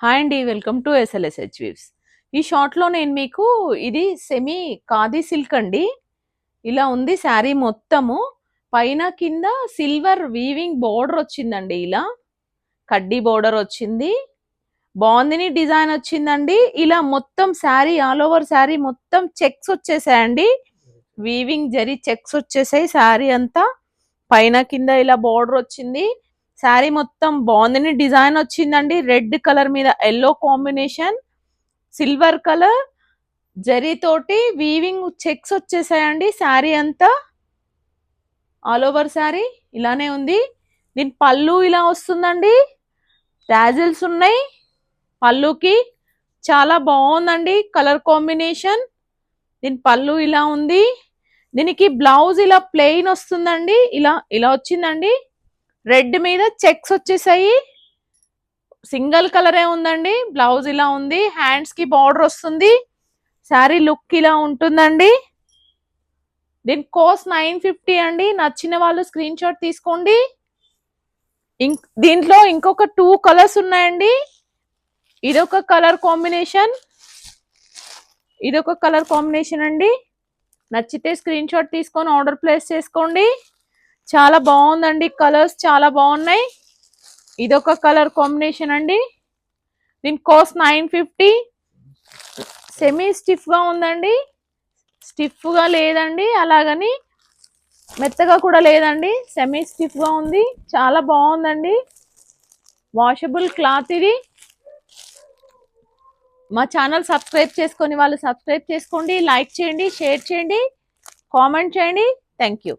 Hi అండి, welcome to ఎస్ఎల్ఎస్హెచ్ weaves. ఈ షార్ట్లో నేను మీకు ఇది సెమీ ఖాదీ సిల్క్ అండి. ఇలా ఉంది శారీ మొత్తము. పైన కింద సిల్వర్ వీవింగ్ బోర్డర్ వచ్చిందండి. ఇలా కడ్డీ బోర్డర్ వచ్చింది. బాందిని డిజైన్ వచ్చిందండి. ఇలా మొత్తం శారీ ఆల్ ఓవర్ శారీ మొత్తం చెక్స్ వచ్చేసాయండి. వీవింగ్ జరీ చెక్స్ వచ్చేసాయి శారీ అంతా. పైన కింద ఇలా బోర్డర్ వచ్చింది. శారీ మొత్తం బాందిని డిజైన్ వచ్చిందండి. రెడ్ కలర్ మీద yellow combination, silver colour zari తోటి వీవింగ్ చెక్స్ వచ్చేసాయండి. శారీ అంతా ఆల్ ఓవర్ శారీ ఇలానే ఉంది. దీని పళ్ళు ఇలా వస్తుందండి. టాజిల్స్ ఉన్నాయి పళ్ళుకి. చాలా బాగుందండి కలర్ కాంబినేషన్. దీని పళ్ళు ఇలా ఉంది. దీనికి బ్లౌజ్ ఇలా ప్లెయిన్ వస్తుందండి. ఇలా ఇలా వచ్చిందండి. రెడ్ మీద చెక్స్ వచ్చేసాయి. సింగిల్ కలరే ఉందండి. బ్లౌజ్ ఇలా ఉంది. హ్యాండ్స్ కి బార్డర్ వస్తుంది. శారీ లుక్ ఇలా ఉంటుందండి. దీని కాస్ట్ 950 అండి. నచ్చిన వాళ్ళు స్క్రీన్ షాట్ తీసుకోండి. దీంట్లో ఇంకొక 2 కలర్స్ ఉన్నాయండి. ఇదొక కలర్ కాంబినేషన్, ఇదొక కలర్ కాంబినేషన్ అండి. నచ్చితే స్క్రీన్ షాట్ తీసుకొని ఆర్డర్ ప్లేస్ చేసుకోండి. చాలా బాగుందండి. కలర్స్ చాలా బాగున్నాయి. ఇదొక కలర్ కాంబినేషన్ అండి. దీని కాస్ట్ 950. సెమీ స్టిఫ్ గా ఉందండి. స్టిఫ్ గా లేదండి, అలాగని మెత్తగా కూడా లేదండి. సెమీ స్టిఫ్ గా ఉంది. చాలా బాగుందండి. వాషబుల్ క్లాత్ ఇది. మా ఛానల్ సబ్స్క్రైబ్ చేసుకొని వాళ్ళు సబ్స్క్రైబ్ చేసుకోండి. లైక్ చేయండి, షేర్ చేయండి, కామెంట్ చేయండి. Thank you.